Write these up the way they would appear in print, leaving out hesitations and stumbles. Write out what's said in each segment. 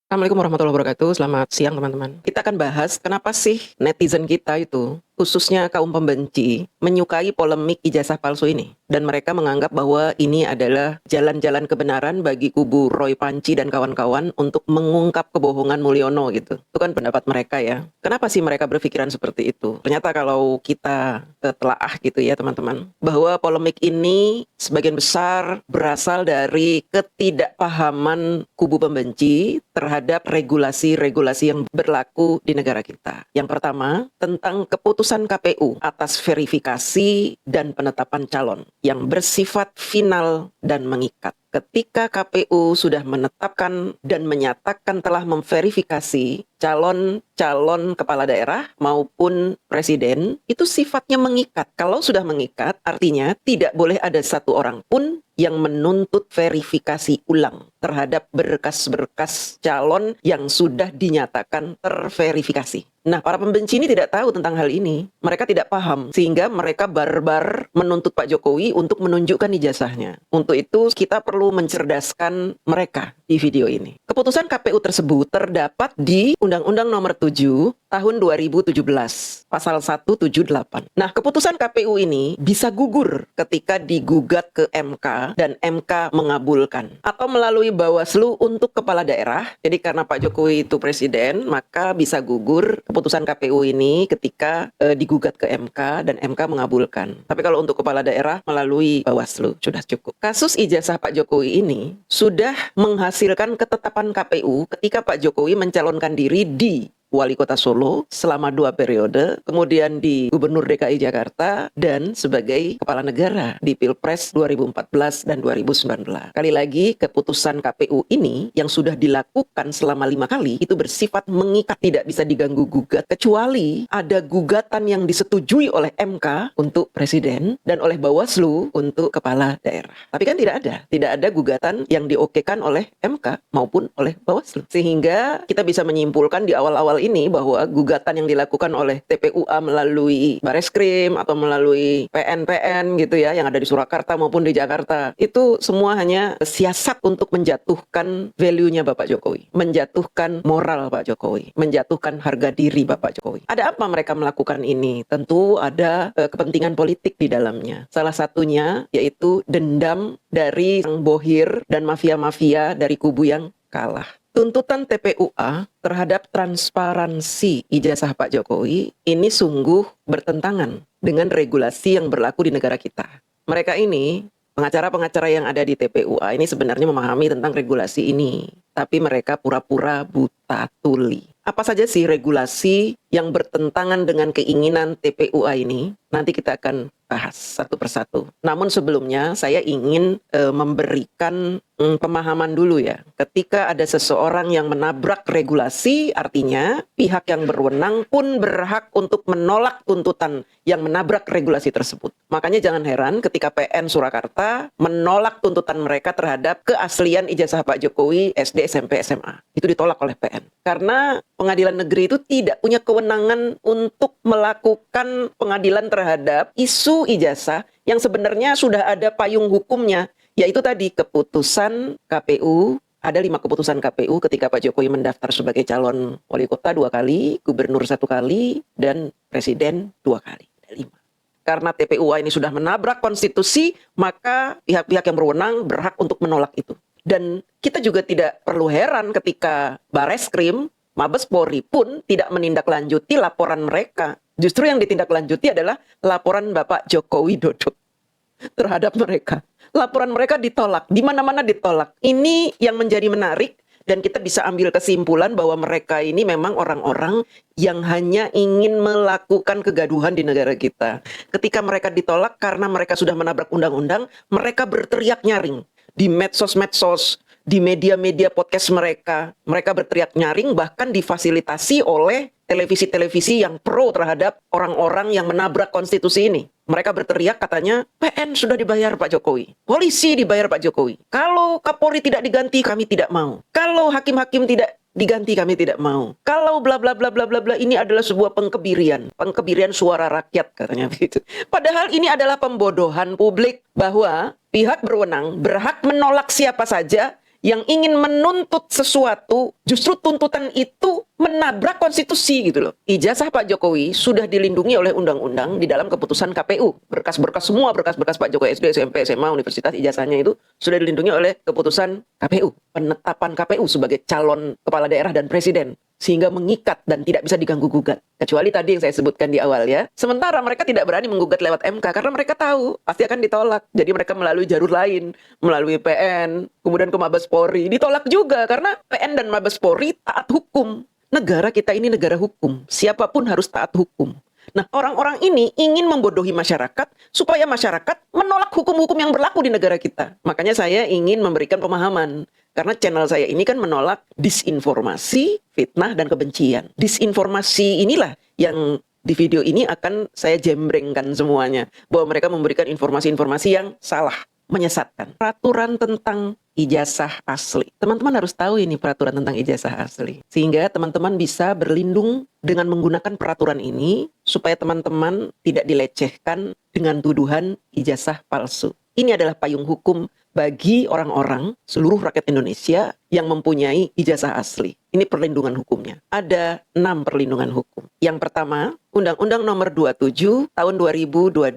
Assalamualaikum warahmatullahi wabarakatuh. Selamat siang teman-teman. Kita akan bahas kenapa sih netizen kita itu, khususnya kaum pembenci, menyukai polemik ijazah palsu ini. Dan mereka menganggap bahwa ini adalah jalan-jalan kebenaran bagi kubu Roy Panci dan kawan-kawan untuk mengungkap kebohongan Mulyono gitu. Itu kan pendapat mereka ya. Kenapa sih mereka berpikiran seperti itu? Ternyata kalau kita telaah gitu ya teman-teman, bahwa polemik ini sebagian besar berasal dari ketidakpahaman kubu pembenci terhadap regulasi-regulasi yang berlaku di negara kita. Yang pertama, tentang keputusan KPU atas verifikasi dan penetapan calon yang bersifat final dan mengikat. Ketika KPU sudah menetapkan dan menyatakan telah memverifikasi calon kepala daerah maupun presiden, itu sifatnya mengikat. Kalau sudah mengikat, artinya tidak boleh ada satu orang pun yang menuntut verifikasi ulang terhadap berkas-berkas calon yang sudah dinyatakan terverifikasi. Nah, para pembenci ini tidak tahu tentang hal ini. Mereka tidak paham, sehingga mereka barbar menuntut Pak Jokowi untuk menunjukkan ijazahnya. Untuk itu, kita perlu mencerdaskan mereka di video ini. Keputusan KPU tersebut terdapat di Undang-Undang Nomor 7 Tahun 2017, Pasal 178. Nah, keputusan KPU ini bisa gugur ketika digugat ke MK dan MK mengabulkan. Atau melalui Bawaslu untuk kepala daerah. Jadi karena Pak Jokowi itu presiden, maka bisa gugur keputusan KPU ini ketika digugat ke MK dan MK mengabulkan. Tapi kalau untuk kepala daerah melalui Bawaslu sudah cukup. Kasus ijazah Pak Jokowi ini sudah menghasilkan ketetapan KPU ketika Pak Jokowi mencalonkan diri di Wali Kota Solo selama 2 periode, kemudian di Gubernur DKI Jakarta, dan sebagai Kepala Negara di Pilpres 2014 dan 2019. Kali lagi, keputusan KPU ini yang sudah dilakukan selama 5 kali, itu bersifat mengikat, tidak bisa diganggu-gugat, kecuali ada gugatan yang disetujui oleh MK untuk Presiden, dan oleh Bawaslu untuk Kepala Daerah. Tapi kan tidak ada gugatan yang diokekan oleh MK maupun oleh Bawaslu. Sehingga kita bisa menyimpulkan di awal-awal ini bahwa gugatan yang dilakukan oleh TPUA melalui Bareskrim atau melalui PN gitu ya yang ada di Surakarta maupun di Jakarta, itu semua hanya siasat untuk menjatuhkan value-nya Bapak Jokowi, menjatuhkan moral Pak Jokowi, menjatuhkan harga diri Bapak Jokowi. Ada apa mereka melakukan ini? Tentu ada kepentingan politik di dalamnya. Salah satunya yaitu dendam dari sang bohir dan mafia-mafia dari kubu yang kalah. Tuntutan TPUA terhadap transparansi ijazah Pak Jokowi ini sungguh bertentangan dengan regulasi yang berlaku di negara kita. Mereka ini, pengacara-pengacara yang ada di TPUA ini sebenarnya memahami tentang regulasi ini, tapi mereka pura-pura buta tuli. Apa saja sih regulasi yang bertentangan dengan keinginan TPUA ini? Nanti kita akan bahas satu persatu. Namun sebelumnya saya ingin memberikan pemahaman dulu ya. Ketika ada seseorang yang menabrak regulasi, artinya pihak yang berwenang pun berhak untuk menolak tuntutan yang menabrak regulasi tersebut. Makanya jangan heran ketika PN Surakarta menolak tuntutan mereka terhadap keaslian ijazah Pak Jokowi SD, SMP, SMA. Itu ditolak oleh PN. Karena pengadilan negeri itu tidak punya kewenangan untuk melakukan pengadilan terhadap isu ijazah yang sebenarnya sudah ada payung hukumnya, yaitu tadi keputusan KPU. Ada 5 keputusan KPU ketika Pak Jokowi mendaftar sebagai calon wali kota 2 kali, gubernur 1 kali, dan presiden 2 kali. Ada 5. Karena TPUA ini sudah menabrak konstitusi, maka pihak-pihak yang berwenang berhak untuk menolak itu. Dan kita juga tidak perlu heran ketika Bareskrim, Mabes Polri pun tidak menindaklanjuti laporan mereka. Justru yang ditindaklanjuti adalah laporan Bapak Joko Widodo terhadap mereka. Laporan mereka ditolak, di mana-mana ditolak. Ini yang menjadi menarik dan kita bisa ambil kesimpulan bahwa mereka ini memang orang-orang yang hanya ingin melakukan kegaduhan di negara kita. Ketika mereka ditolak karena mereka sudah menabrak undang-undang, mereka berteriak nyaring di medsos-medsos, di media-media podcast mereka. Mereka berteriak nyaring bahkan difasilitasi oleh televisi-televisi yang pro terhadap orang-orang yang menabrak konstitusi ini. Mereka berteriak katanya, PN sudah dibayar Pak Jokowi. Polisi dibayar Pak Jokowi. Kalau Kapolri tidak diganti, kami tidak mau. Kalau hakim-hakim tidak diganti, kami tidak mau. Kalau bla bla bla bla bla bla, ini adalah sebuah pengkebirian suara rakyat katanya begitu. Padahal ini adalah pembodohan publik bahwa pihak berwenang berhak menolak siapa saja yang ingin menuntut sesuatu, justru tuntutan itu menabrak konstitusi gitu loh. Ijazah Pak Jokowi sudah dilindungi oleh undang-undang di dalam keputusan KPU. Berkas-berkas semua berkas-berkas Pak Jokowi SD, SMP, SMA, universitas, ijazahnya itu sudah dilindungi oleh keputusan KPU. Penetapan KPU sebagai calon kepala daerah dan presiden. Sehingga mengikat dan tidak bisa diganggu-gugat. Kecuali tadi yang saya sebutkan di awal ya. Sementara mereka tidak berani menggugat lewat MK karena mereka tahu pasti akan ditolak. Jadi mereka melalui jalur lain, melalui PN, kemudian ke Mabes Polri. Ditolak juga karena PN dan Mabes Polri taat hukum. Negara kita ini negara hukum. Siapapun harus taat hukum. Nah, orang-orang ini ingin membodohi masyarakat supaya masyarakat menolak hukum-hukum yang berlaku di negara kita. Makanya saya ingin memberikan pemahaman. Karena channel saya ini kan menolak disinformasi, fitnah, dan kebencian. Disinformasi inilah yang di video ini akan saya jembrengkan semuanya. Bahwa mereka memberikan informasi-informasi yang salah, menyesatkan. Peraturan tentang ijazah asli. Teman-teman harus tahu ini peraturan tentang ijazah asli. Sehingga teman-teman bisa berlindung dengan menggunakan peraturan ini supaya teman-teman tidak dilecehkan dengan tuduhan ijazah palsu. Ini adalah payung hukum bagi orang-orang seluruh rakyat Indonesia yang mempunyai ijazah asli. Ini perlindungan hukumnya. Ada 6 perlindungan hukum. Yang pertama, Undang-Undang Nomor 27 Tahun 2022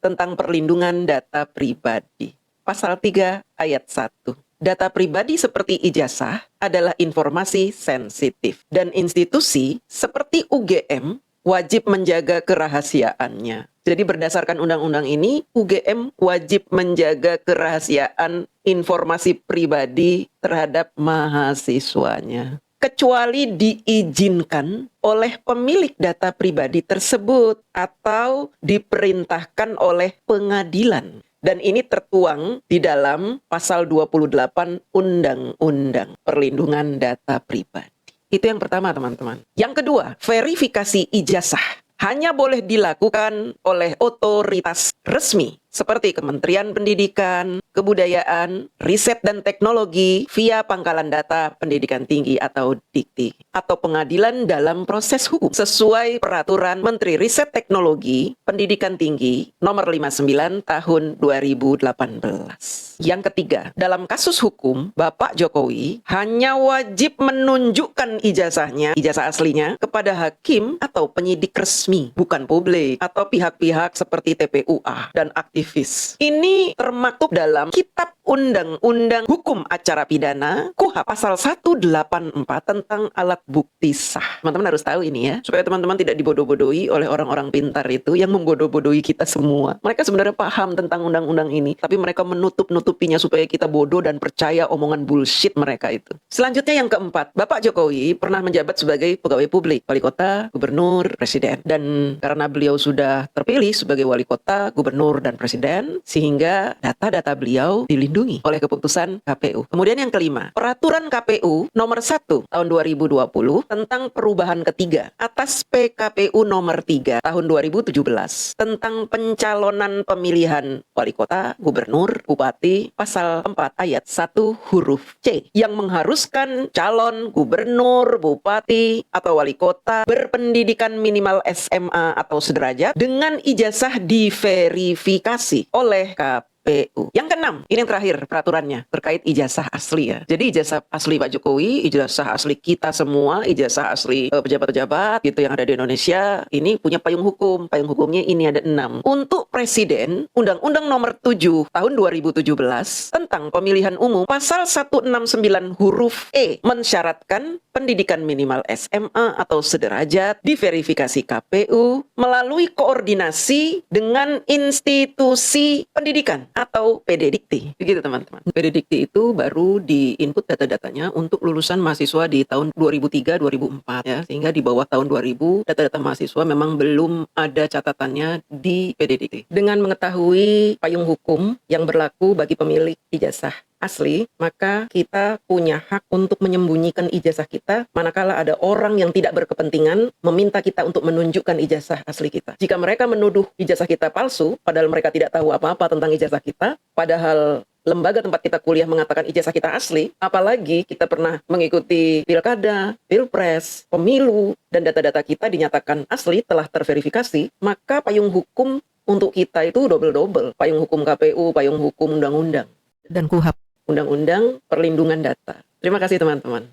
tentang perlindungan data pribadi. Pasal 3 ayat 1. Data pribadi seperti ijazah adalah informasi sensitif dan institusi seperti UGM wajib menjaga kerahasiaannya. Jadi berdasarkan undang-undang ini, UGM wajib menjaga kerahasiaan informasi pribadi terhadap mahasiswanya. Kecuali diizinkan oleh pemilik data pribadi tersebut atau diperintahkan oleh pengadilan. Dan ini tertuang di dalam pasal 28 Undang-Undang Perlindungan Data Pribadi. Itu yang pertama, teman-teman. Yang kedua, verifikasi ijazah hanya boleh dilakukan oleh otoritas resmi seperti Kementerian Pendidikan, Kebudayaan, Riset dan Teknologi via Pangkalan Data Pendidikan Tinggi atau Dikti, atau pengadilan dalam proses hukum sesuai peraturan Menteri Riset Teknologi Pendidikan Tinggi nomor 59 tahun 2018. Yang ketiga, dalam kasus hukum, Bapak Jokowi hanya wajib menunjukkan ijazahnya, ijazah aslinya, kepada hakim atau penyidik resmi, bukan publik, atau pihak-pihak seperti TPUA dan aktivis. Ini termaktub dalam Kitab Undang-Undang Hukum Acara Pidana KUHP pasal 184 tentang alat bukti sah. Teman-teman harus tahu ini ya, supaya teman-teman tidak dibodoh-bodohi oleh orang-orang pintar itu yang membodoh-bodohi kita semua. Mereka sebenarnya paham tentang undang-undang ini, tapi mereka menutup-nutupinya supaya kita bodoh dan percaya omongan bullshit mereka itu. Selanjutnya yang keempat, Bapak Jokowi pernah menjabat sebagai pegawai publik, wali kota, gubernur, presiden. Dan karena beliau sudah terpilih sebagai wali kota, gubernur, dan presiden, sehingga data-data beliau dilindungi oleh keputusan KPU. Kemudian yang kelima, peraturan KPU nomor 1 tahun 2020 tentang perubahan ketiga atas PKPU nomor 3 tahun 2017 tentang pencalonan pemilihan wali kota, gubernur, bupati, pasal 4 ayat 1 huruf C yang mengharuskan calon gubernur, bupati, atau wali kota berpendidikan minimal SMA atau sederajat dengan ijazah diverifikasi oleh KPU. Yang keenam, ini yang terakhir peraturannya terkait ijazah asli ya. Jadi ijazah asli Pak Jokowi, ijazah asli kita semua, ijazah asli pejabat-pejabat gitu yang ada di Indonesia, ini punya payung hukum. Payung hukumnya ini ada 6. Untuk presiden, Undang-Undang Nomor 7 tahun 2017 tentang pemilihan umum pasal 169 huruf E mensyaratkan pendidikan minimal SMA atau sederajat diverifikasi KPU melalui koordinasi dengan institusi pendidikan atau PD Dikti. Begitu teman-teman. PD Dikti itu baru di-input data-datanya untuk lulusan mahasiswa di tahun 2003-2004 ya, sehingga di bawah tahun 2000 data-data mahasiswa memang belum ada catatannya di PD Dikti. Dengan mengetahui payung hukum yang berlaku bagi pemilik ijazah asli, maka kita punya hak untuk menyembunyikan ijazah kita manakala ada orang yang tidak berkepentingan meminta kita untuk menunjukkan ijazah asli kita. Jika mereka menuduh ijazah kita palsu, padahal mereka tidak tahu apa-apa tentang ijazah kita, padahal lembaga tempat kita kuliah mengatakan ijazah kita asli, apalagi kita pernah mengikuti pilkada, pilpres, pemilu, dan data-data kita dinyatakan asli telah terverifikasi, maka payung hukum untuk kita itu double-double. Payung hukum KPU, payung hukum undang-undang. Dan KUHP. Undang-Undang Perlindungan Data. Terima kasih teman-teman.